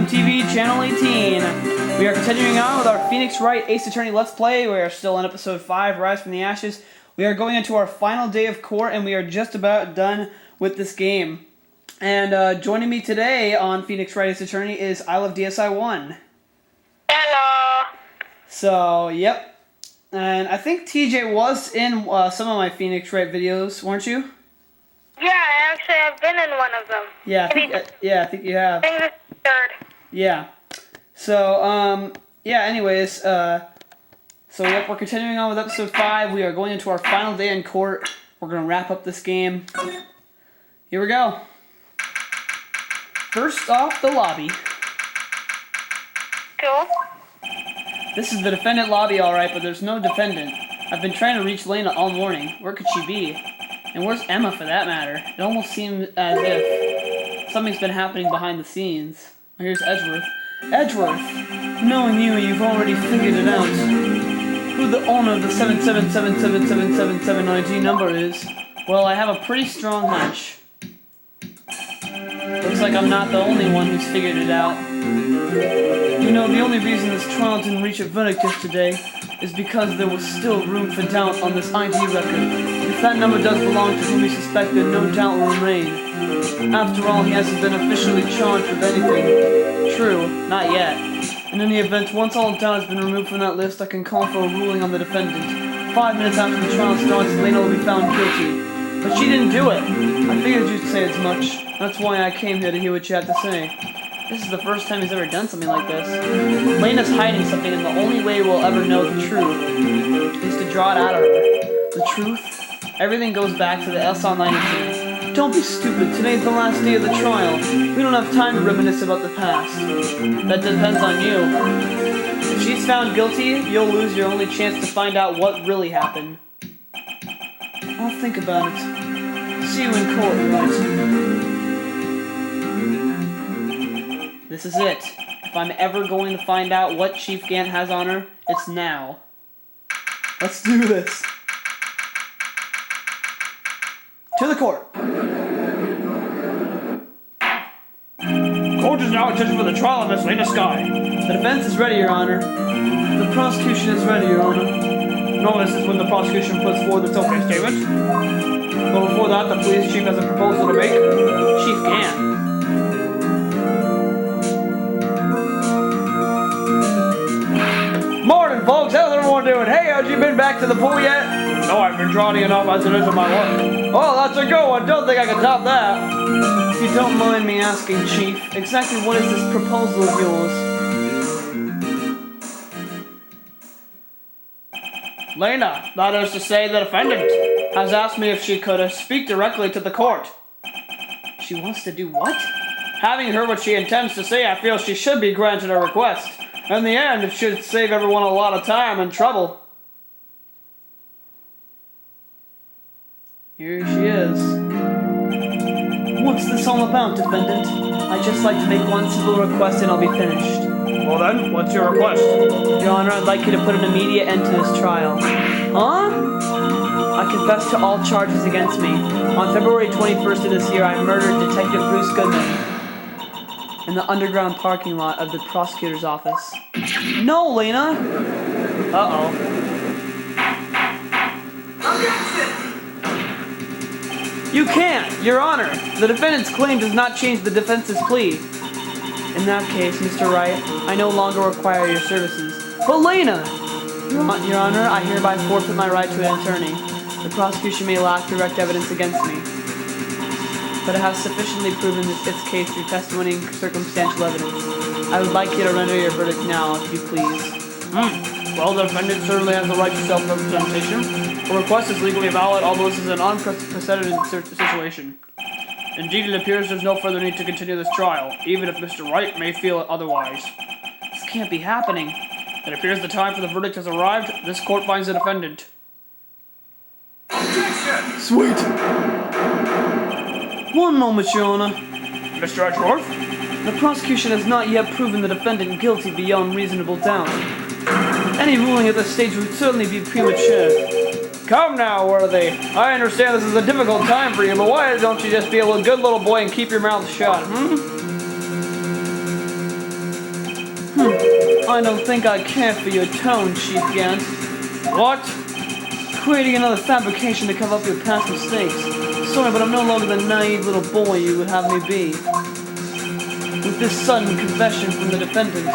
TV, Channel 18. We are continuing on with our Phoenix Wright Ace Attorney Let's Play. We are still on episode 5, Rise from the Ashes. We are going into our final day of court, and we are just about done with this game. And joining me today on Phoenix Wright Ace Attorney is I Love DSI 1. Hello. So, yep. And I think TJ was in some of my Phoenix Wright videos, weren't you? Yeah, actually, I've been in one of them. Yeah, I think you have. I think this is the third. Yeah. So, yeah, anyways, so yep, we're continuing on with episode 5. We are going into our final day in court. We're going to wrap up this game. Here we go. First off, the lobby. Cool. This is the defendant lobby, alright, but there's no defendant. I've been trying to reach Lena all morning. Where could she be? And where's Emma, for that matter? It almost seems as if something's been happening behind the scenes. Oh, here's Edgeworth. Edgeworth! Knowing you, you've already figured it out. Who the owner of the 7777777 ID number is? Well, I have a pretty strong hunch. Looks like I'm not the only one who's figured it out. You know, the only reason this trial didn't reach a verdict yesterday is because there was still room for doubt on this ID record. If that number does belong to whom we suspect, then no doubt will remain. After all, he hasn't been officially charged with anything. True, not yet. In any event, once all doubt has been removed from that list, I can call for a ruling on the defendant. 5 minutes after the trial starts, Lena will be found guilty. But she didn't do it! I figured you'd say as much. That's why I came here to hear what you had to say. This is the first time he's ever done something like this. Lena's hiding something, and the only way we'll ever know the truth is to draw it out of her. The truth? Everything goes back to the SR 92. Don't be stupid. Today's the last day of the trial. We don't have time to reminisce about the past. That depends on you. If she's found guilty, you'll lose your only chance to find out what really happened. I'll think about it. See you in court, Wright. This is it. If I'm ever going to find out what Chief Gant has on her, it's now. Let's do this. To the court. Court is now in session for the trial of Miss Lena Skye. The defense is ready, Your Honor. The prosecution is ready, Your Honor. No, this is when the prosecution puts forward its opening statement. But before that, the police chief has a proposal to make. Chief Gant. Morning, folks. How's everyone doing? Hey, have you been back to the pool yet? No, I've been drowning enough as it is in my work. Oh, that's a good one. Don't think I can top that. If you don't mind me asking, Chief, exactly what is this proposal of yours? Lena, that is to say, the defendant, has asked me if she could speak directly to the court. She wants to do what? Having heard what she intends to say, I feel she should be granted a request. In the end, it should save everyone a lot of time and trouble. Here she is. What's this all about, defendant? I'd just like to make one simple request and I'll be finished. Well then, what's your request? Your Honor, I'd like you to put an immediate end to this trial. Huh? I confess to all charges against me. On February 21st of this year, I murdered Detective Bruce Goodman in the underground parking lot of the prosecutor's office. No, Lena! Uh-oh. Objection! You can't! Your Honor! The defendant's claim does not change the defense's plea. In that case, Mr. Wright, I no longer require your services. But Lena! Your Honor, I hereby forfeit my right to an attorney. The prosecution may lack direct evidence against me, but it has sufficiently proven its case through testimony and circumstantial evidence. I would like you to render your verdict now, if you please. Well, the defendant certainly has the right to self-representation. The request is legally valid, although this is an unprecedented situation. Indeed, it appears there's no further need to continue this trial, even if Mr. Wright may feel otherwise. This can't be happening. It appears the time for the verdict has arrived. This court finds the defendant. Objection! Sweet! One moment, Your Honor. Mr. Edgeworth? The prosecution has not yet proven the defendant guilty beyond reasonable doubt. Any ruling at this stage would certainly be premature. Come now, Worthy. I understand this is a difficult time for you, but why don't you just be a good little boy and keep your mouth shut, I don't think I care for your tone, Chief Gant. What? Creating another fabrication to cover up your past mistakes. Sorry, but I'm no longer the naive little boy you would have me be. With this sudden confession from the defendant,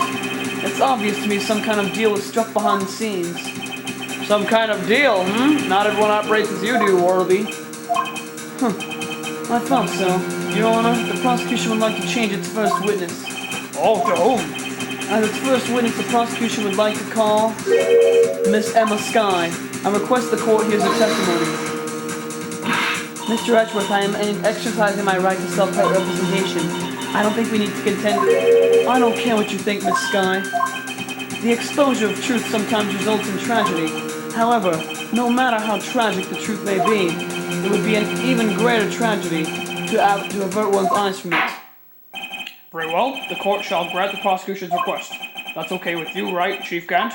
it's obvious to me some kind of deal was struck behind the scenes. Some kind of deal, Not everyone operates as you do, Worthy. I thought so. Your Honor, the prosecution would like to change its first witness. Oh, to whom? As its first witness, the prosecution would like to call Miss Emma Skye. I request the court hears her testimony. Mr. Edgeworth, I am exercising my right to self-representation. I don't think we need to contend. I don't care what you think, Miss Skye. The exposure of truth sometimes results in tragedy. However, no matter how tragic the truth may be, it would be an even greater tragedy to avert one's eyes from it. Very well, the court shall grant the prosecution's request. That's okay with you, right, Chief Gant?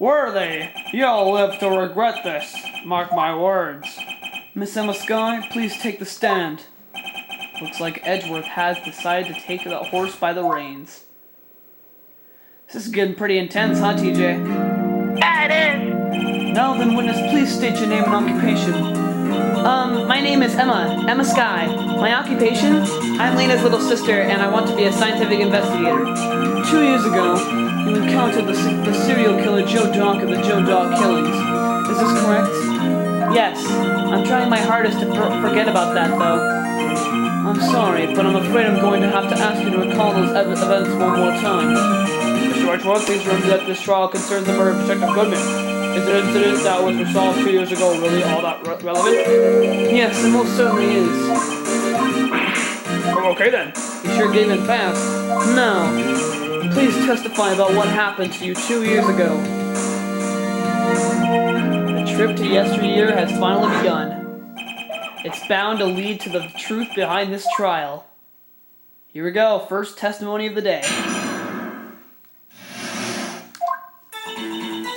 Worthy, you'll live to regret this. Mark my words. Miss Emma Skye, please take the stand. Looks like Edgeworth has decided to take that horse by the reins. This is getting pretty intense, huh, TJ? Yeah, it is. Now then, witness, please state your name and occupation. My name is Emma Skye. My occupation? I'm Lena's little sister, and I want to be a scientific investigator. 2 years ago, you encountered the serial killer Joe Dock of the Joe Dock killings. Is this correct? Yes. I'm trying my hardest to forget about that, though. I'm sorry, but I'm afraid I'm going to have to ask you to recall those events one more time. Mr. Edgeworth, please remember that this trial concerns the murder of Detective Goodman. Is the incident that was resolved 2 years ago really all that relevant? Yes, it most certainly is. Oh, okay then. You sure gave in fast. No. Please testify about what happened to you 2 years ago. The trip to yesteryear has finally begun. It's bound to lead to the truth behind this trial. Here we go, first testimony of the day.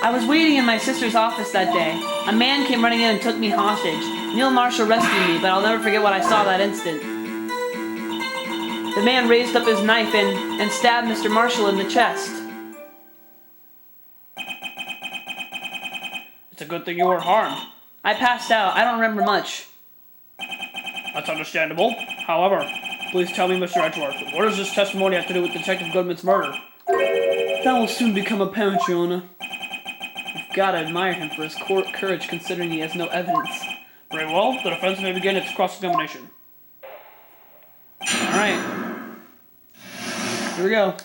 I was waiting in my sister's office that day. A man came running in and took me hostage. Neil Marshall rescued me, but I'll never forget what I saw that instant. The man raised up his knife and stabbed Mr. Marshall in the chest. It's a good thing you weren't harmed. I passed out. I don't remember much. That's understandable. However, please tell me, Mr. Edgeworth, what does this testimony have to do with Detective Goodman's murder? That will soon become apparent, Your Honor. You've got to admire him for his courage, considering he has no evidence. Very well, the defense may begin its cross-examination. Alright. Here we go.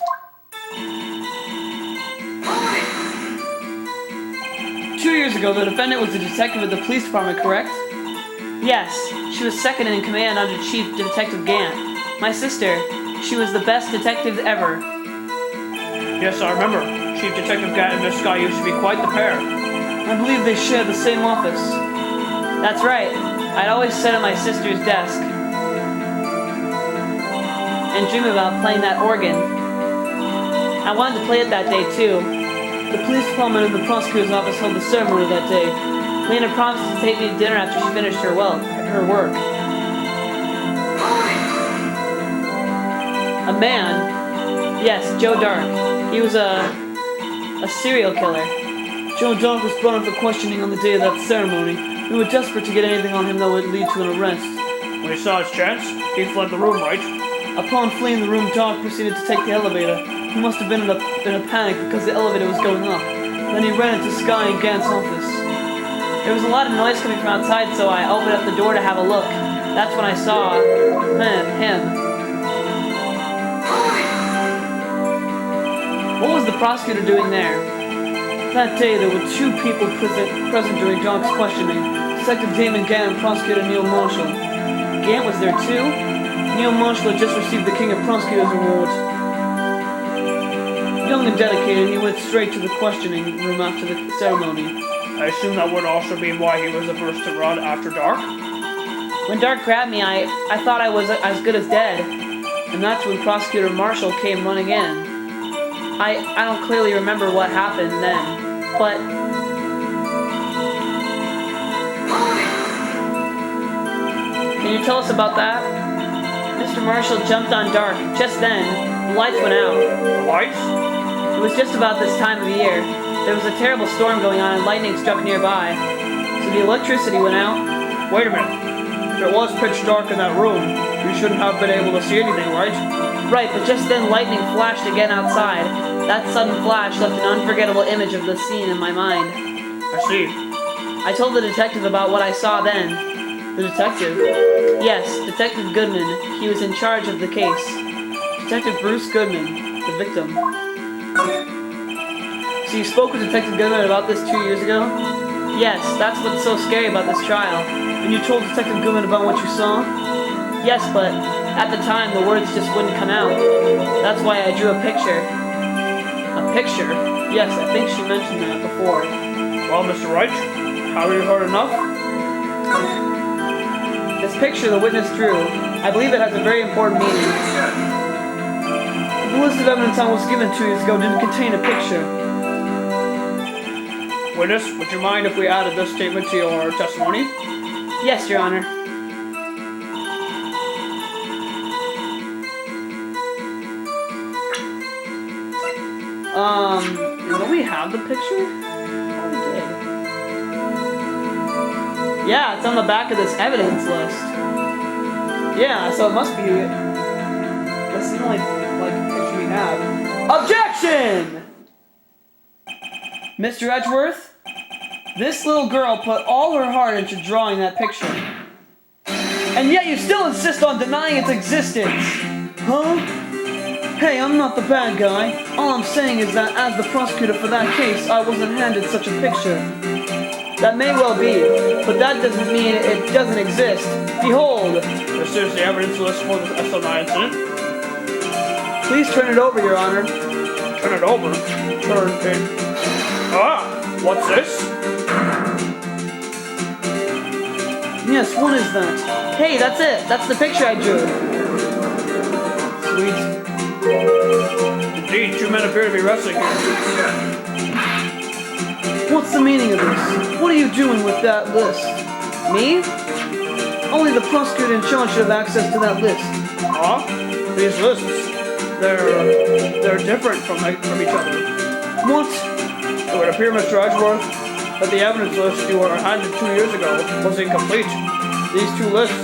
Two years ago, the defendant was a detective at the police department, correct? Yes, she was second in command under Chief Detective Gant. My sister, she was the best detective ever. Yes, I remember. Chief Detective Gant and Miss Skye used to be quite the pair. I believe they shared the same office. That's right. I'd always sit at my sister's desk and dream about playing that organ. I wanted to play it that day, too. The police department and the prosecutor's office held the ceremony that day. Lena promised to take me to dinner after she finished her work. A man? Yes, Joe Dark. He was a serial killer. Joe Dark was brought in for questioning on the day of that ceremony. We were desperate to get anything on him that would lead to an arrest. When he saw his chance, he fled the room, right? Upon fleeing the room, Dark proceeded to take the elevator. He must have been in a panic because the elevator was going up. Then he ran into Skye and Gant's office. There was a lot of noise coming from outside, so I opened up the door to have a look. That's when I saw him. What was the prosecutor doing there? That day, there were two people present during Dark's questioning. Detective Damon Gant and Prosecutor Neil Marshall. Gant was there too? Neil Marshall had just received the King of Prosecutors Award. Young and dedicated, he went straight to the questioning room after the ceremony. I assume that would also be why he was the first to run after Dark? When Dark grabbed me, I thought I was as good as dead. And that's when Prosecutor Marshall came running in. I don't clearly remember what happened then, but... Can you tell us about that? Mr. Marshall jumped on Dark. Just then, the lights went out. The lights? It was just about this time of year. There was a terrible storm going on and lightning struck nearby. So the electricity went out. Wait a minute. If it was pitch dark in that room, you shouldn't have been able to see anything, right? Right, but just then lightning flashed again outside. That sudden flash left an unforgettable image of the scene in my mind. I see. I told the detective about what I saw then. The detective? Yes, Detective Goodman. He was in charge of the case. Detective Bruce Goodman, the victim. So you spoke with Detective Goodman about this 2 years ago? Yes, that's what's so scary about this trial. And you told Detective Goodman about what you saw? Yes, but at the time the words just wouldn't come out. That's why I drew a picture. A picture? Yes, I think she mentioned that before. Well, Mr. Wright, have you heard enough? This picture the witness drew, I believe it has a very important meaning. The list of evidence I was given 2 years ago didn't contain a picture. Witness, would you mind if we added this statement to your testimony? Yes, Your Honor. Don't we have the picture? Oh, we did. Yeah, it's on the back of this evidence list. Yeah, so it must be. That's the only picture we have. Objection! Mr. Edgeworth, this little girl put all her heart into drawing that picture. And yet you still insist on denying its existence! Huh? Hey, I'm not the bad guy. All I'm saying is that as the prosecutor for that case, I wasn't handed such a picture. That may well be, but that doesn't mean it doesn't exist. Behold! This is the evidence list for the SO9 incident. Please turn it over, Your Honor. Turn it over? Turn it... Ah! What's this? Yes, what is that? Hey, that's it! That's the picture I drew! Sweet. Indeed, 2 men appear to be wrestling here. What's the meaning of this? What are you doing with that list? Me? Only the prosecutor in charge should have access to that list. Huh? These lists, they're different from each other. What? It would appear, Mr. Edgeworth, that the evidence list you were handed 2 years ago was incomplete. These 2 lists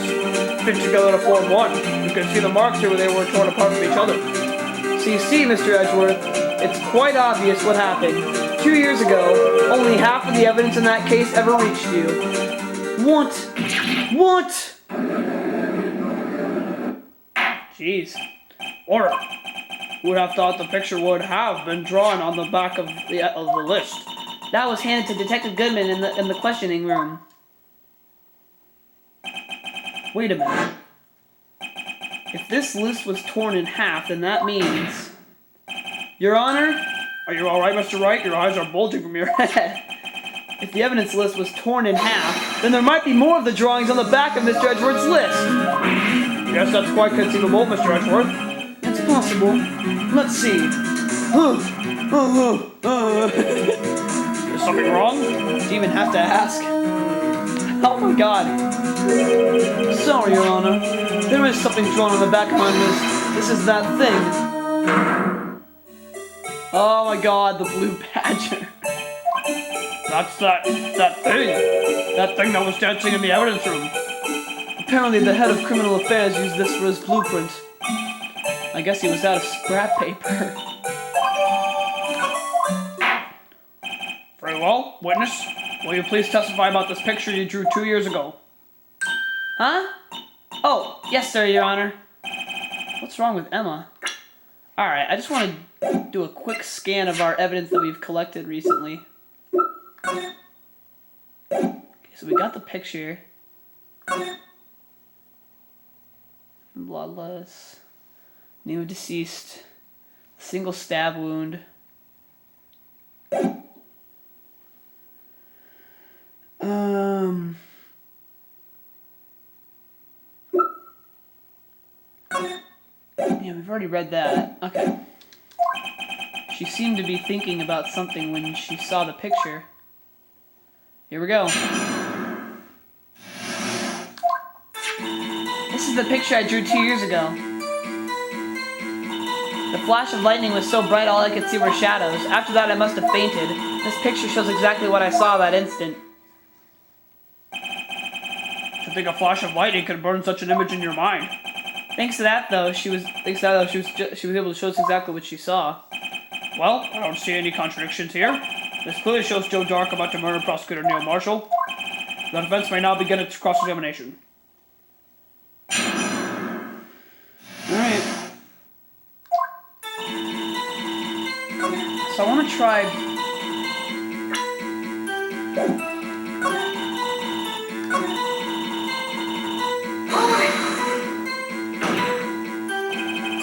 fit together to form one. You can see the marks here where they were torn apart from each other. So you see, Mr. Edgeworth, it's quite obvious what happened. 2 years ago, only half of the evidence in that case ever reached you. What? What? Jeez. Or, who would have thought the picture would have been drawn on the back of the list? That was handed to Detective Goodman in the questioning room. Wait a minute. If this list was torn in half, then that means... Your Honor? Are you alright, Mr. Wright? Your eyes are bulging from your head. If the evidence list was torn in half, then there might be more of the drawings on the back of Mr. Edgeworth's list. Yes, that's quite conceivable, Mr. Edgeworth. It's possible. Let's see. Is something wrong? Do you even have to ask? Oh my god. Sorry, Your Honor. There is something drawn on the back of my list. This is that thing. Oh my god, the blue badger. That's that thing. That thing that was dancing in the evidence room. Apparently the head of criminal affairs used this for his blueprint. I guess he was out of scrap paper. Very well, witness. Will you please testify about this picture you drew 2 years ago? Huh? Oh, yes, sir, Your Honor. What's wrong with Emma? Alright, I just want to do a quick scan of our evidence that we've collected recently. Okay, so we got the picture. Bloodless. New deceased. Single stab wound. Yeah, we've already read that. Okay. She seemed to be thinking about something when she saw the picture. Here we go. This is the picture I drew 2 years ago. The flash of lightning was so bright all I could see were shadows. After that I must have fainted. This picture shows exactly what I saw that instant. To think a flash of lightning could burn such an image in your mind. Thanks to that though, she was able to show us exactly what she saw. Well, I don't see any contradictions here. This clearly shows Joe Dark about to murder Prosecutor Neil Marshall. The defense may now begin its cross-examination. Alright. So I want to try...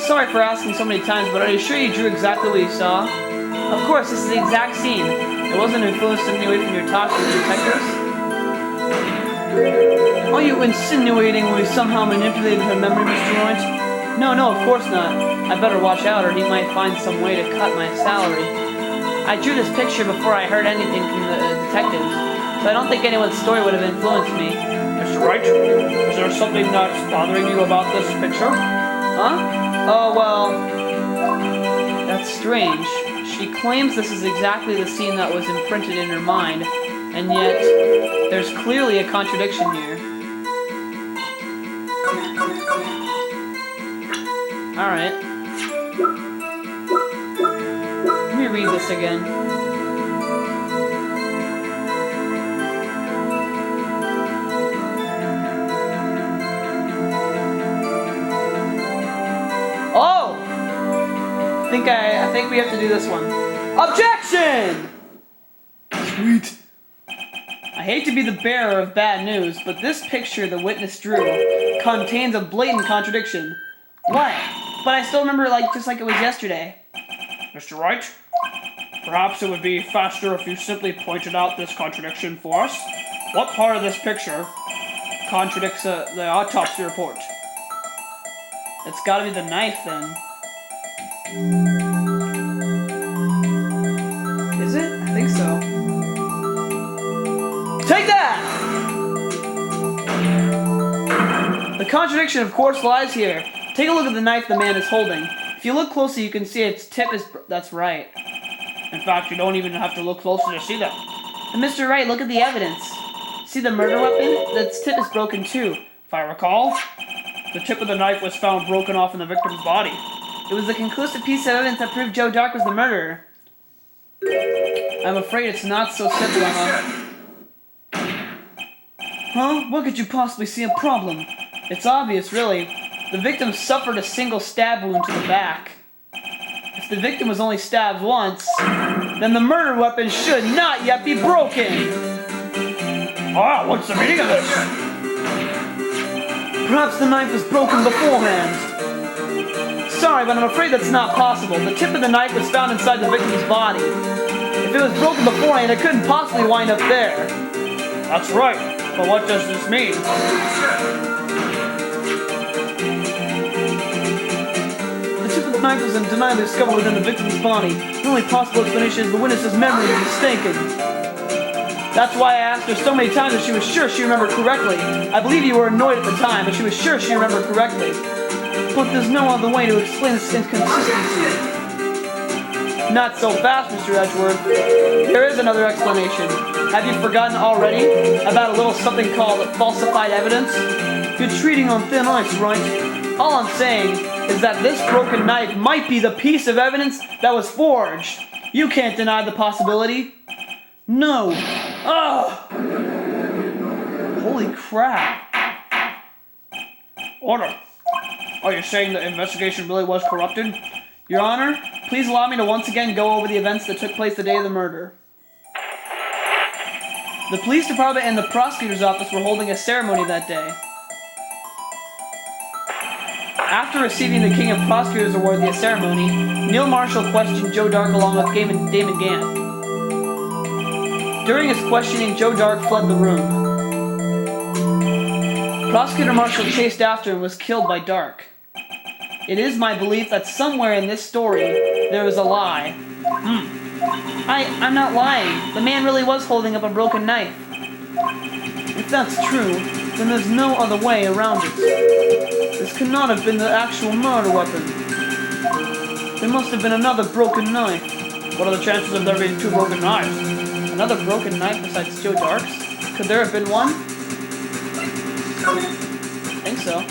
Sorry for asking so many times, but are you sure you drew exactly what you saw? Of course, this is the exact scene. It wasn't influenced in any way from your talks with the detectives? Are you insinuating we somehow manipulated her memory, Mr. Wright? No, of course not. I better watch out or he might find some way to cut my salary. I drew this picture before I heard anything from the detectives, so I don't think anyone's story would have influenced me. Mr. Wright, is there something that's bothering you about this picture? Huh? Oh, well... That's strange. She claims this is exactly the scene that was imprinted in her mind, and yet there's clearly a contradiction here. Alright. Let me read this again. Oh! I think we have to do this one. Objection! Sweet. I hate to be the bearer of bad news, but this picture the witness drew contains a blatant contradiction. What? But I still remember it just like it was yesterday. Mr. Wright, perhaps it would be faster if you simply pointed out this contradiction for us. What part of this picture contradicts the autopsy report? It's gotta be the knife, then. Is it? I think so. Take that! The contradiction, of course, lies here. Take a look at the knife the man is holding. If you look closely, you can see its tip is... That's right. In fact, you don't even have to look closer to see that. And Mr. Wright, look at the evidence. See the murder weapon? Its tip is broken, too. If I recall, the tip of the knife was found broken off in the victim's body. It was a conclusive piece of evidence that proved Joe Dark was the murderer. I'm afraid it's not so simple, huh? Huh? What could you possibly see a problem? It's obvious, really. The victim suffered a single stab wound to the back. If the victim was only stabbed once, then the murder weapon should not yet be broken! Ah, what's the meaning of this? Perhaps the knife was broken beforehand. Sorry, but I'm afraid that's not possible. The tip of the knife was found inside the victim's body. If it was broken beforehand, it couldn't possibly wind up there. That's right, but what does this mean? The tip of the knife was undeniably discovered within the victim's body. The only possible explanation is the witness's memory is mistaken. That's why I asked her so many times if she was sure she remembered correctly. I believe you were annoyed at the time, but she was sure she remembered correctly. But there's no other way to explain this inconsistency. Not so fast, Mr. Edgeworth. There is another explanation. Have you forgotten already about a little something called falsified evidence? You're treading on thin ice, right? All I'm saying is that this broken knife might be the piece of evidence that was forged. You can't deny the possibility. No. Ugh. Holy crap. Order. Are you saying the investigation really was corrupted? Your Honor, please allow me to once again go over the events that took place the day of the murder. The police department and the prosecutor's office were holding a ceremony that day. After receiving the King of Prosecutors Award at the ceremony, Neil Marshall questioned Joe Dark along with Damon Gant. During his questioning, Joe Dark fled the room. Prosecutor Marshall chased after and was killed by Dark. It is my belief that somewhere in this story, there is a lie. I'm not lying. The man really was holding up a broken knife. If that's true, then there's no other way around it. This could not have been the actual murder weapon. There must have been another broken knife. What are the chances of there being 2 broken knives? Another broken knife besides Joe Dark's? Could there have been one? I think so.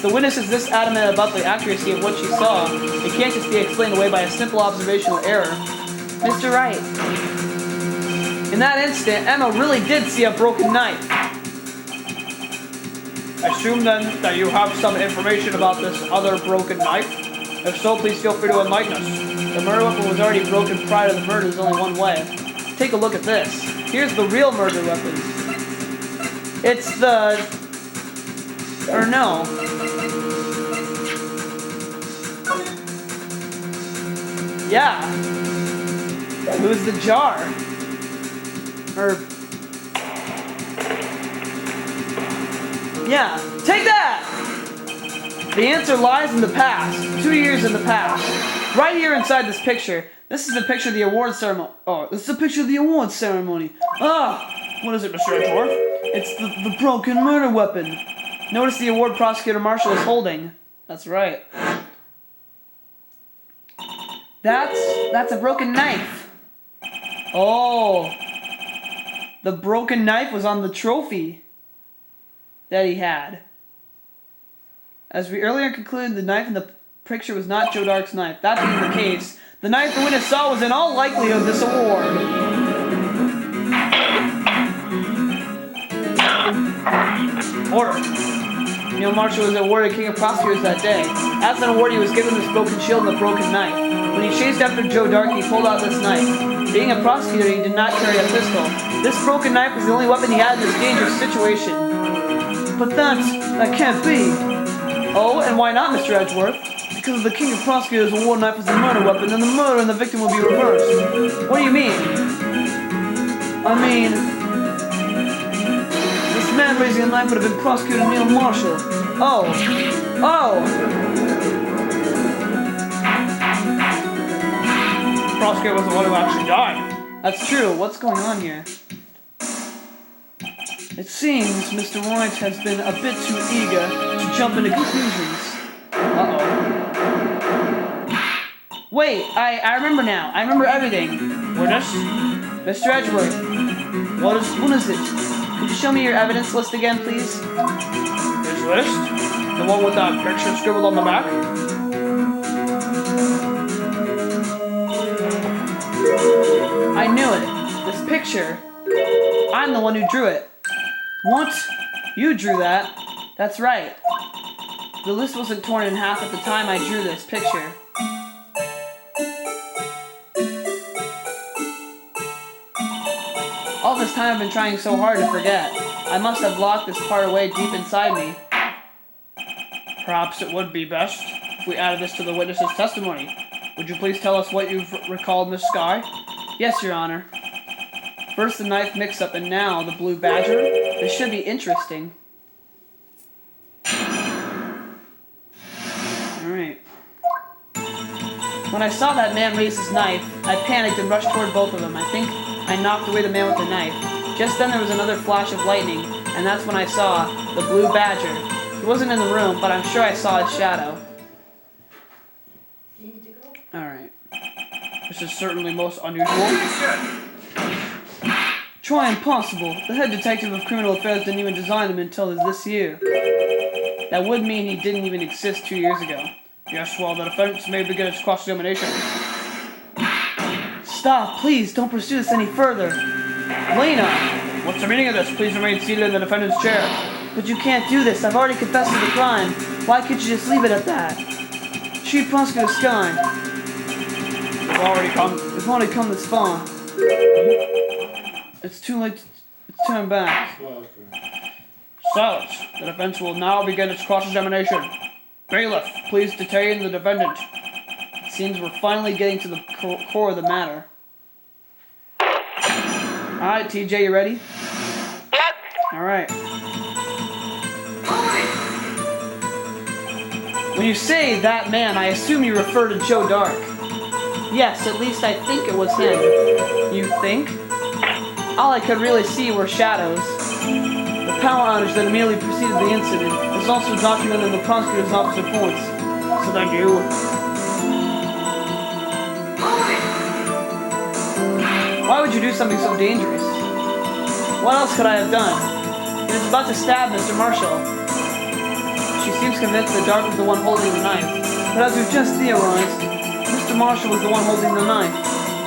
The witness is this adamant about the accuracy of what she saw. It can't just be explained away by a simple observational error. Mr. Wright. In that instant, Emma really did see a broken knife. I assume then that you have some information about this other broken knife? If so, please feel free to enlighten us. The murder weapon was already broken prior to the murder. There's only one way. Take a look at this. Here's the real murder weapon. It's the... or no. Yeah. It was the jar. Or... yeah. Take that! The answer lies in the past. 2 years in the past. Right here inside this picture. This is a picture of the award ceremony. Oh, this is a picture of the award ceremony. Ah! What is it, Mr. Edgeworth? It's the broken murder weapon. Notice the award prosecutor marshal is holding. That's right. That's a broken knife. Oh. The broken knife was on the trophy that he had. As we earlier concluded, the knife in the picture was not Joe Dark's knife. That being the case, the knife the witness saw was in all likelihood this award. Order. Neil Marshall was awarded King of Prosecutors that day. As an award, he was given this broken shield and the broken knife. When he chased after Joe Dark, he pulled out this knife. Being a prosecutor, he did not carry a pistol. This broken knife was the only weapon he had in this dangerous situation. But that can't be. Oh, and why not, Mr. Edgeworth? Because the King of Prosecutors award knife was a murder weapon, then the murder and the victim will be reversed. What do you mean? I mean... this man raising a knife would have been Prosecutor Neil Marshall. Oh. Oh! The prosecutor was the one who actually died. That's true. What's going on here? It seems Mr. Wright has been a bit too eager to jump into conclusions. Uh-oh. Wait, I remember now. I remember everything. Witness? Mr. Edgeworth, what is it? Could you show me your evidence list again, please? His list? The one with that picture scribbled on the back? I knew it. This picture. I'm the one who drew it. What? You drew that? That's right. The list wasn't torn in half at the time I drew this picture. All this time I've been trying so hard to forget. I must have locked this part away deep inside me. Perhaps it would be best if we added this to the witness's testimony. Would you please tell us what you've recalled, Miss Skye? Yes, Your Honor. First the knife mix-up and now the blue badger. This should be interesting. Alright. When I saw that man raise his knife, I panicked and rushed toward both of them. I think I knocked away the man with the knife. Just then there was another flash of lightning, and that's when I saw the blue badger. He wasn't in the room, but I'm sure I saw his shadow. Alright. This is certainly most unusual. Try impossible. The head detective of criminal affairs didn't even design them until this year. That would mean he didn't even exist 2 years ago. Yes, well, the defense may begin its cross-examination. Stop, please, don't pursue this any further. Lena! What's the meaning of this? Please remain seated in the defendant's chair. But you can't do this. I've already confessed to the crime. Why can't you just leave it at that? Chief Prosecutor Skye. We've already come this far. It's too late to turn back. Silence. The defense will now begin its cross-examination. Bailiff, please detain the defendant. It seems we're finally getting to the core of the matter. Alright, TJ, you ready? Yep. Alright. When you say that man, I assume you refer to Joe Dark. Yes, at least I think it was him. You think? All I could really see were shadows. The power outage that immediately preceded the incident is also documented in the prosecutor's office reports. So then you... Why would you do something so dangerous? What else could I have done? He was about to stab Mr. Marshall. She seems convinced the dark was the one holding the knife. But as we've just theorized, Mr. Marshall was the one holding the knife.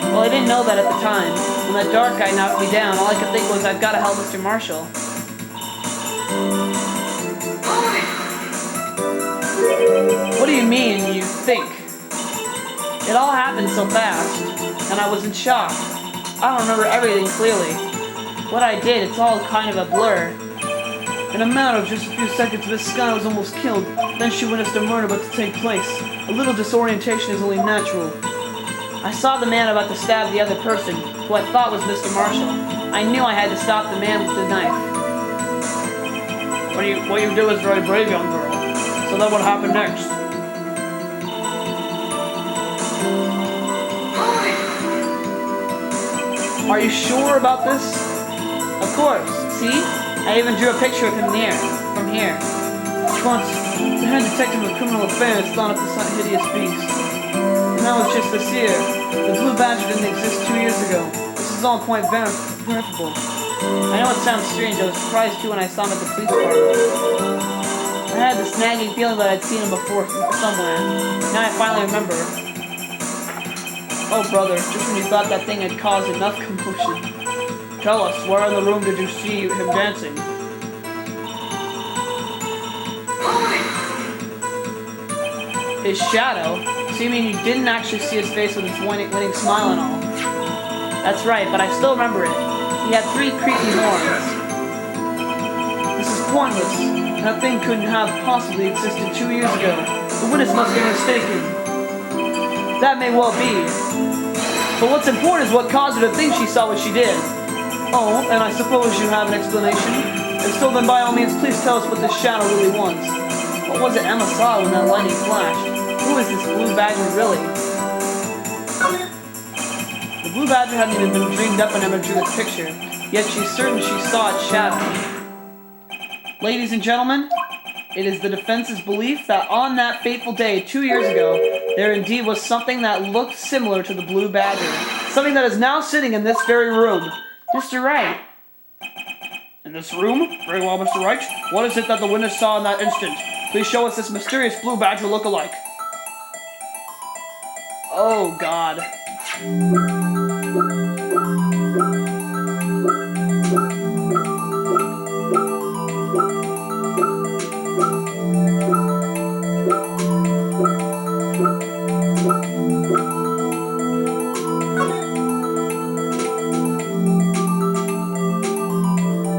Well, I didn't know that at the time. When that dark guy knocked me down, all I could think was, I've got to help Mr. Marshall. What do you mean, you think? It all happened so fast, and I was in shock. I don't remember everything clearly. What I did, it's all kind of a blur. In a matter of just a few seconds, Miss Sky was almost killed. Then she witnessed a murder about to take place. A little disorientation is only natural. I saw the man about to stab the other person, who I thought was Mr. Marshall. I knew I had to stop the man with the knife. What you do is very brave, young girl. So then what happened next? Are you sure about this? Of course. See? I even drew a picture of him from here. Once, the head detective of criminal affairs thought of this hideous beast. And that was just this year. The Blue Badger didn't exist 2 years ago. This is all quite verifiable. I know it sounds strange. I was surprised too when I saw him at the police department. I had this nagging feeling that I'd seen him before somewhere. Now I finally remember. Oh brother, just when you thought that thing had caused enough commotion. Tell us, where in the room did you see him dancing? His shadow? So you mean you didn't actually see his face with its winning smile and all? That's right, but I still remember it. He had 3 creepy horns. This is pointless. That thing couldn't have possibly existed 2 years ago. The witness must be mistaken. That may well be. But what's important is what caused her to think she saw what she did. Oh, and I suppose you have an explanation? If so, then by all means, please tell us what this shadow really was. What was it Emma saw when that lightning flashed? Who is this Blue Badger really? The Blue Badger hadn't even been dreamed up when Emma drew this picture, yet she's certain she saw its shadow. Ladies and gentlemen, it is the defense's belief that on that fateful day 2 years ago, there indeed was something that looked similar to the Blue Badger. Something that is now sitting in this very room. Mr. Wright. In this room? Very well, Mr. Wright. What is it that the witness saw in that instant? Please show us this mysterious Blue Badger look-alike. Oh, God.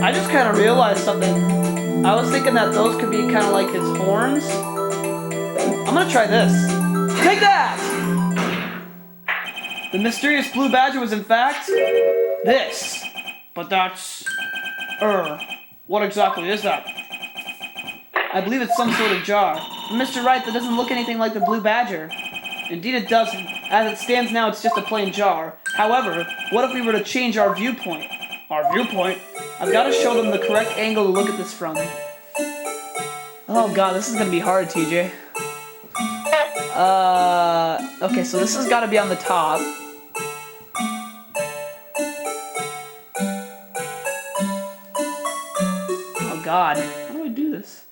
I just kind of realized something. I was thinking that those could be kind of like his horns. I'm gonna try this. Take that! The mysterious Blue Badger was in fact this. But that's... what exactly is that? I believe it's some sort of jar. But Mr. Wright, that doesn't look anything like the Blue Badger. Indeed it doesn't. As it stands now, it's just a plain jar. However, what if we were to change our viewpoint? Our viewpoint? I've got to show them the correct angle to look at this from. Oh god, this is gonna be hard, TJ. Okay, so this has got to be on the top. Oh god, how do I do this?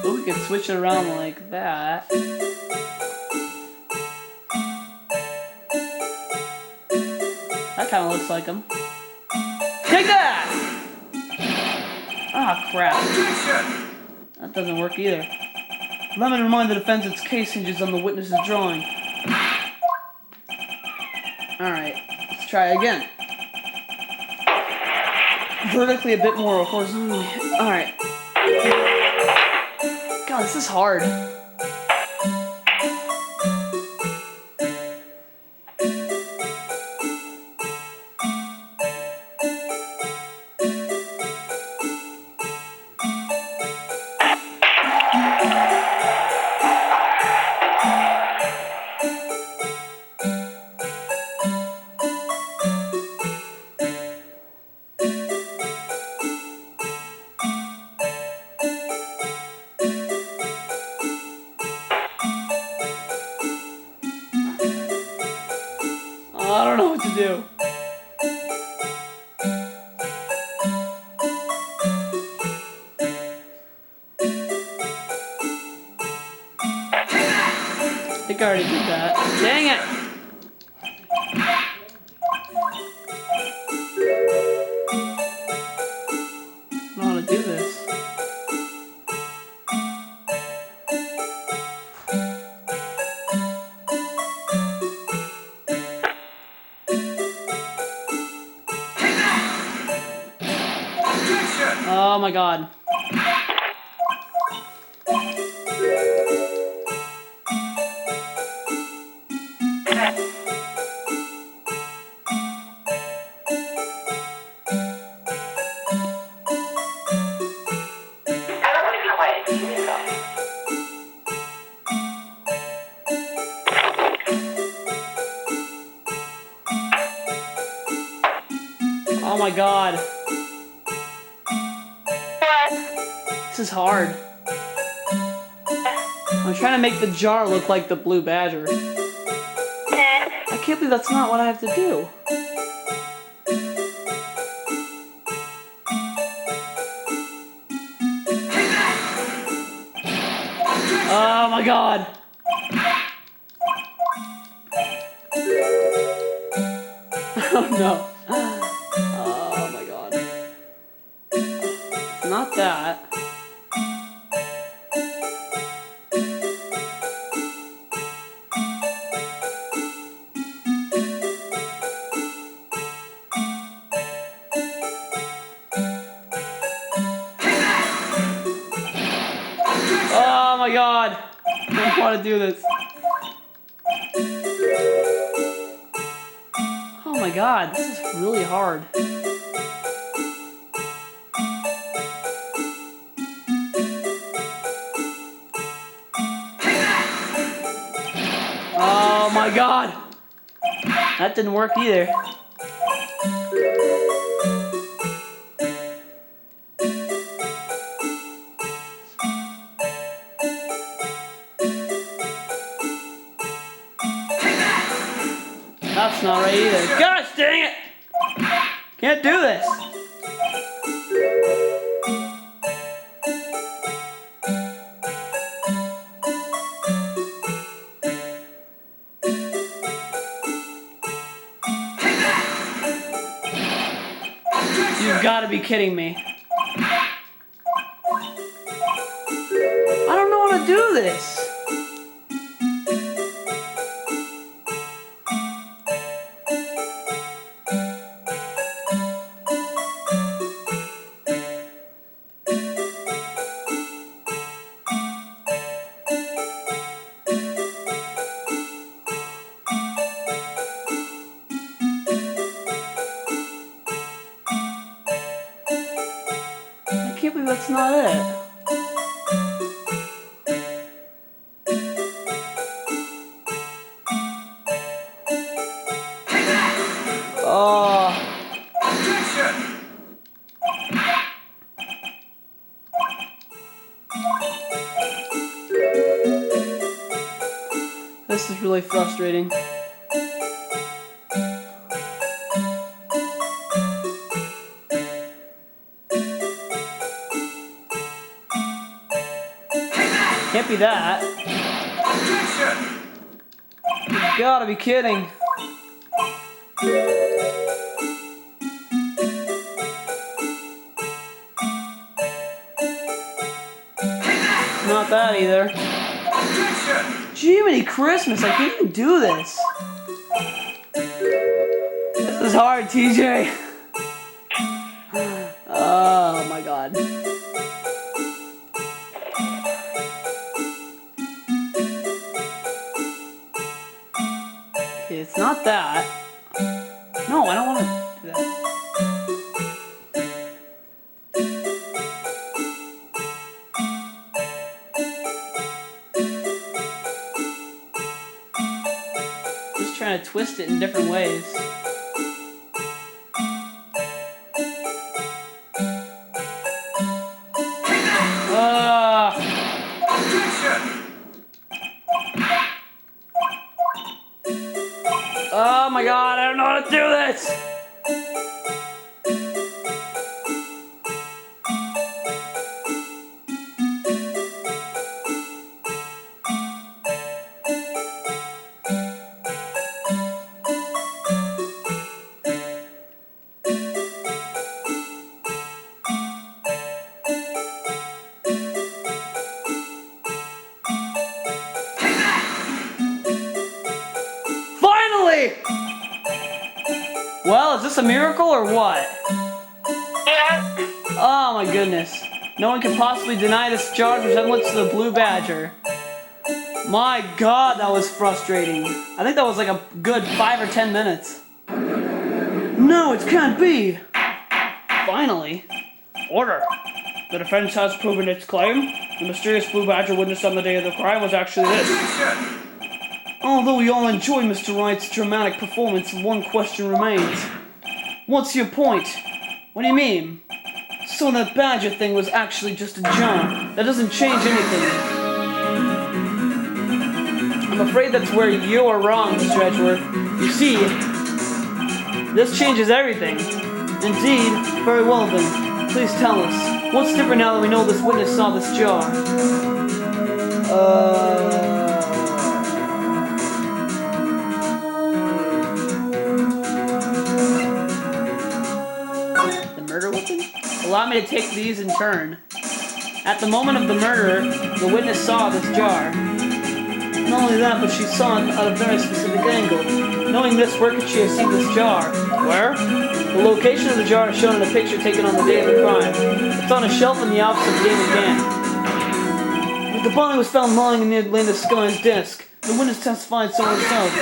Well, we could switch it around like that. That kind of looks like him. Take that! Ah, crap. That doesn't work either. Let me remind the defense its case hinges on the witness's drawing. Alright, let's try again. Vertically a bit more horizontally. Alright. God, this is hard. I don't know what to do. I think I already did that. Dang it! I don't know how to do this. Oh my god. Oh my god. What? This is hard. I'm trying to make the jar look like the blue badger. I can't believe that's not what I have to do. Oh my god. Oh no. Oh my god. Not that. Oh my god. I don't want to do this. Oh my god, this is really hard. Oh my god! That didn't work either. That's not right either. Gosh dang it! Can't do this. You've got to be kidding me. I don't know how to do this. I can't believe that's not it. Oh. This is really frustrating. Can't be that. You gotta be kidding. Not that either. Jiminy Christmas, I can't even do this. This is hard, TJ. Oh my god. Okay, it's not that. No, I don't want to do that. Just trying to twist it in different ways. Oh my god. god, I don't know how to do this! Finally! Well, is this a miracle or what? Yeah. Oh my goodness. No one can possibly deny this jar's resemblance to the blue badger. My god, that was frustrating. I think that was like a good 5 or 10 minutes. No, it can't be! Finally. Order. The defense has proven its claim. The mysterious blue badger witnessed on the day of the crime was actually this. Although we all enjoy Mr. Wright's dramatic performance, one question remains. What's your point? What do you mean? So that badger thing was actually just a jar. That doesn't change anything. I'm afraid that's where you are wrong, Mr. Edgeworth. You see, this changes everything. Indeed, very well then. Please tell us, what's different now that we know this witness saw this jar? The murder weapon? Allow me to take these in turn. At the moment of the murder, the witness saw this jar. Not only that, but she saw it at a very specific angle. Knowing this, where could she have seen this jar? Where? The location of the jar is shown in a picture taken on the day of the crime. It's on a shelf in the office of Damon Gann. The body was found lying near Landis Sky's desk. The witness testified so herself.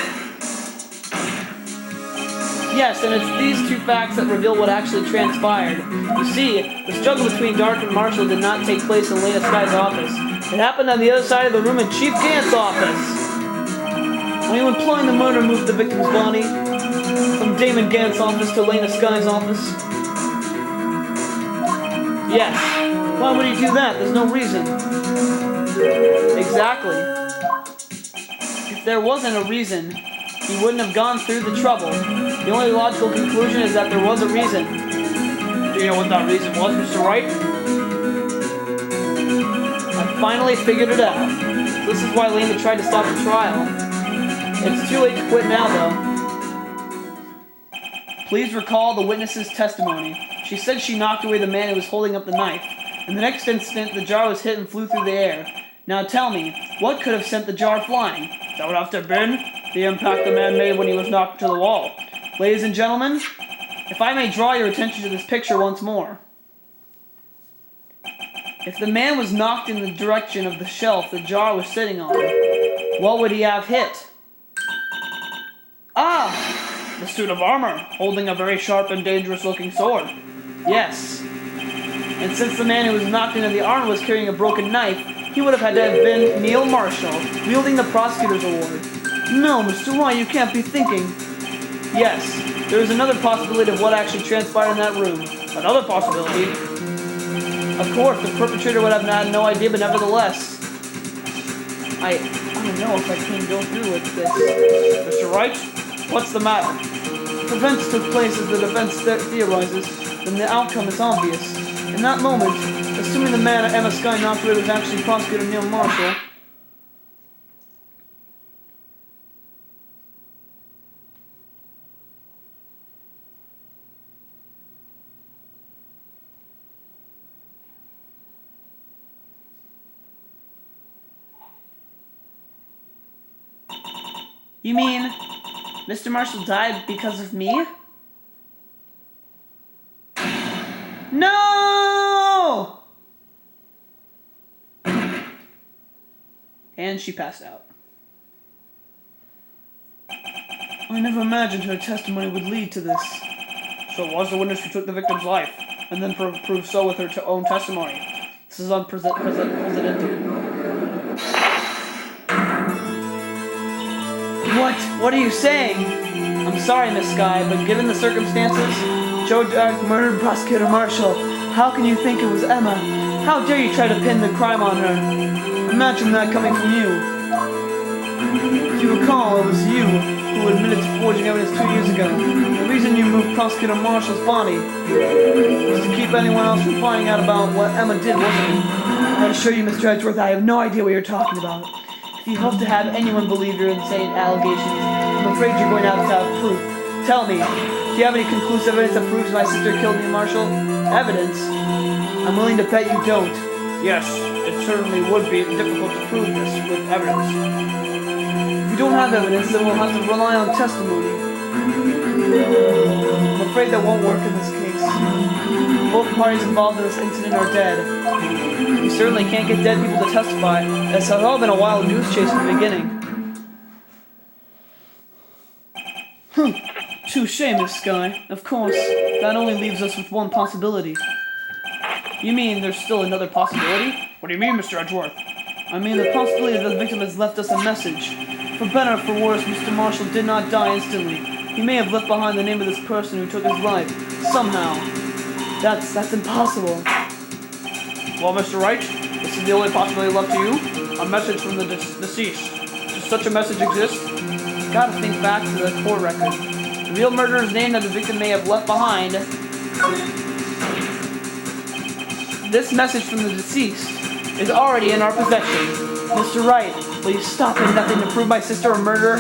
Yes, and it's these two facts that reveal what actually transpired. You see, the struggle between Dark and Marshall did not take place in Lena Sky's office. It happened on the other side of the room in Chief Gant's office. Are you implying the murder moved the victim's body from Damon Gant's office to Lena Sky's office? Yes. Why would he do that? There's no reason. Exactly. If there wasn't a reason, he wouldn't have gone through the trouble. The only logical conclusion is that there was a reason. Do you know what that reason was, Mr. Wright? I finally figured it out. This is why Lena tried to stop the trial. It's too late to quit now, though. Please recall the witness's testimony. She said she knocked away the man who was holding up the knife. In the next instant, the jar was hit and flew through the air. Now tell me, what could have sent the jar flying? That would have to have been the impact the man made when he was knocked to the wall. Ladies and gentlemen, if I may draw your attention to this picture once more. If the man was knocked in the direction of the shelf the jar was sitting on, what would he have hit? Ah! The suit of armor, holding a very sharp and dangerous-looking sword. Yes. And since the man who was knocked into the armor was carrying a broken knife, he would have had to have been Neil Marshall, wielding the prosecutor's award. No, Mr. Wright, you can't be thinking. Yes, there is another possibility of what actually transpired in that room. Another possibility? Of course, the perpetrator would have had no idea, but nevertheless. I don't know if I can go through with this. Mr. Wright, what's the matter? If events took place as the defense theorizes, then the outcome is obvious. In that moment, assuming the man Emma Sky knocked away was actually Prosecutor Neil Marshall, You mean Mr. Marshall died because of me? No! And she passed out. I never imagined her testimony would lead to this. So it was the witness who took the victim's life, and then proved so with her own testimony. This is unprecedented. What are you saying? I'm sorry, Miss Sky, but given the circumstances, Joe Dark murdered Prosecutor Marshall. How can you think it was Emma? How dare you try to pin the crime on her? Imagine that coming from you. If you recall, it was you who who admitted to forging evidence 2 years ago. The reason you moved Prosecutor Marshall's body was to keep anyone else from finding out about what Emma did, wasn't it? I assure you, Mr. Edgeworth, I have no idea what you're talking about. If you hope to have anyone believe your insane allegations, I'm afraid you're going to have proof. Tell me, do you have any conclusive evidence that proves my sister killed me, Marshall? Evidence? I'm willing to bet you don't. Yes, it certainly would be difficult to prove this with evidence. If you don't have evidence, then we'll have to rely on testimony. I'm afraid that won't work in this case. Both parties involved in this incident are dead. You certainly can't get dead people to testify. It's all been a wild goose chase from the beginning. Touche, Miss Skye. Of course, that only leaves us with one possibility. You mean there's still another possibility? What do you mean, Mr. Edgeworth? I mean the possibility that the victim has left us a message. For better or for worse, Mr. Marshall did not die instantly. He may have left behind the name of this person who took his life. Somehow. That's impossible. Well, Mr. Wright, this is the only possibility left to you. A message from the deceased. Does such a message exist? Gotta think back to the court record. The real murderer's name that the victim may have left behind. This message from the deceased is already in our possession. Mr. Wright, will you stop at nothing to prove my sister a murderer?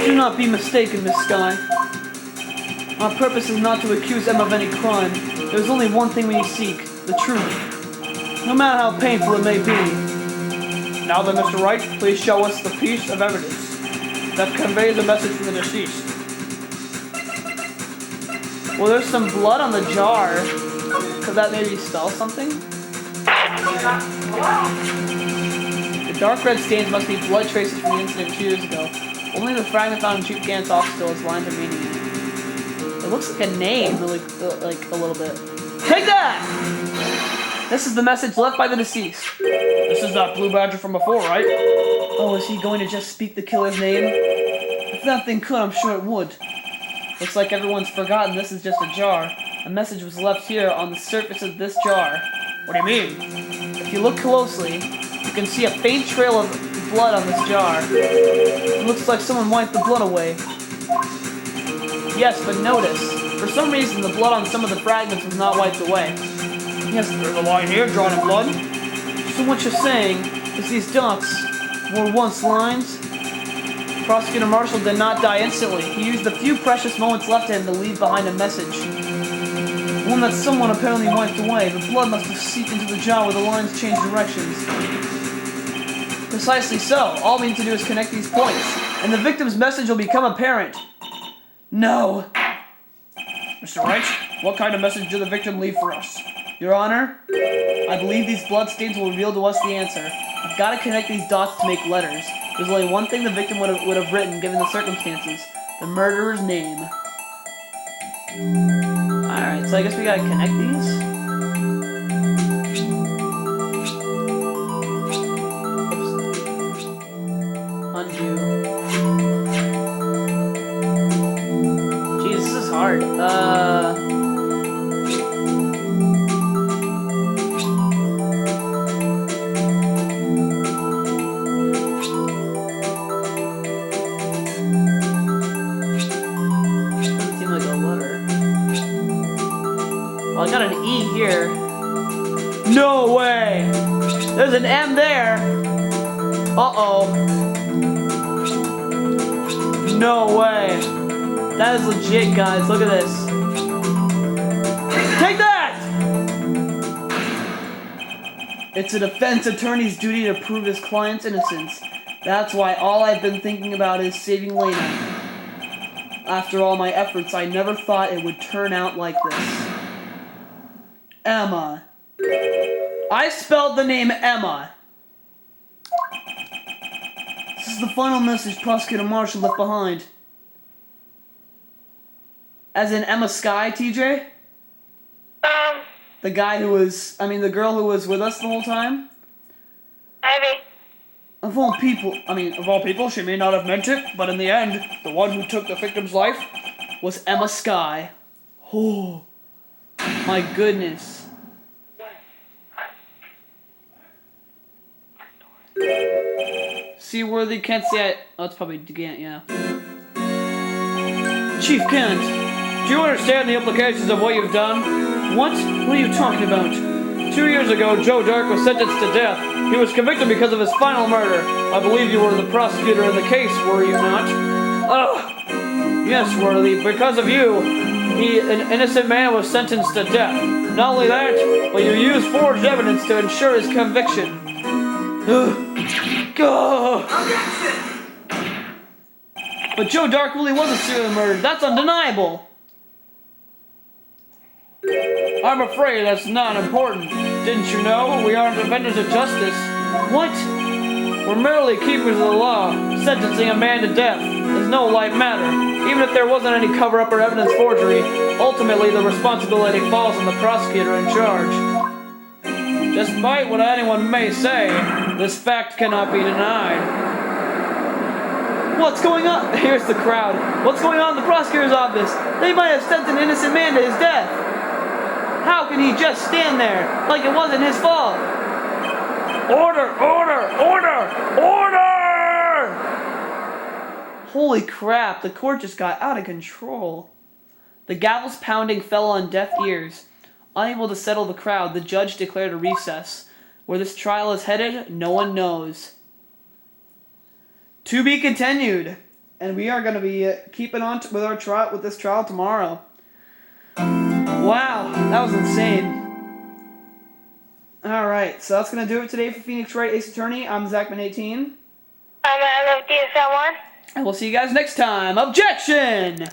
Do not be mistaken, Miss Skye. Our purpose is not to accuse Emma of any crime. There's only one thing we seek, the truth. No matter how painful it may be. Now then, Mr. Wright, please show us the piece of evidence that conveys a message from the deceased. Well, there's some blood on the jar. Could that maybe spell something? The dark red stains must be blood traces from the incident 2 years ago. Only the fragment found in Chief Gant's office still has lines remaining in it. It looks like a name, like a little bit. Take that! This is the message left by the deceased. This is that blue badger from before, right? Oh, is he going to just speak the killer's name? If that thing could, I'm sure it would. Looks like everyone's forgotten this is just a jar. A message was left here on the surface of this jar. What do you mean? If you look closely, you can see a faint trail of blood on this jar. It looks like someone wiped the blood away. Yes, but notice, for some reason the blood on some of the fragments was not wiped away. Yes, there's a line here drawn in blood. So what you're saying is these dots were once lines? Prosecutor Marshall did not die instantly. He used the few precious moments left to him to leave behind a message. One that someone apparently wiped away. The blood must have seeped into the jar where the lines changed directions. Precisely so. All we need to do is connect these points, and the victim's message will become apparent. No. Mr. Wright, what kind of message did the victim leave for us? Your Honor, I believe these bloodstains will reveal to us the answer. I've got to connect these dots to make letters. There's only one thing the victim would have written given the circumstances. The murderer's name. Alright, so I guess we gotta connect these. Oops. Undo. Jeez, this is hard. I got an E here. No way! There's an M there! Uh-oh. No way. That is legit, guys. Look at this. Take that! It's a defense attorney's duty to prove his client's innocence. That's why all I've been thinking about is saving Lena. After all my efforts, I never thought it would turn out like this. Emma. I spelled the name Emma. This is the final message Prosecutor Marshall left behind. As in Emma Skye, TJ? The guy who was, the girl who was with us the whole time? Maybe. Of all people, Of all people, she may not have meant it, but in the end, the one who took the victim's life was Emma Skye. Oh, my goodness. see, Worthy? Can't say I... Oh, it's probably Gant, yeah. Chief Kent, do you understand the implications of what you've done? What? What are you talking about? 2 years ago, Joe Dark was sentenced to death. He was convicted because of his final murder. I believe you were the prosecutor in the case, were you not? Ugh! Yes, Worthy, because of you, an innocent man was sentenced to death. Not only that, but you used forged evidence to ensure his conviction. But Joe Dark really was a serial murderer. That's undeniable. I'm afraid that's not important. Didn't you know? We aren't defenders of justice. What? We're merely keepers of the law. Sentencing a man to death is no light matter. Even if there wasn't any cover-up or evidence forgery, ultimately the responsibility falls on the prosecutor in charge. Despite what anyone may say, this fact cannot be denied. What's going on? Here's the crowd. What's going on in the prosecutor's office? They might have sent an innocent man to his death. How can he just stand there like it wasn't his fault? Order! Order! Order! Order! Holy crap, the court just got out of control. The gavel's pounding fell on deaf ears. Unable to settle the crowd, the judge declared a recess. Where this trial is headed, no one knows. To be continued. And we are going to be keeping on with this trial tomorrow. Wow, that was insane. Alright, so that's going to do it today for Phoenix Wright Ace Attorney. I'm Zachman18. I'm DSL1. And we'll see you guys next time. Objection!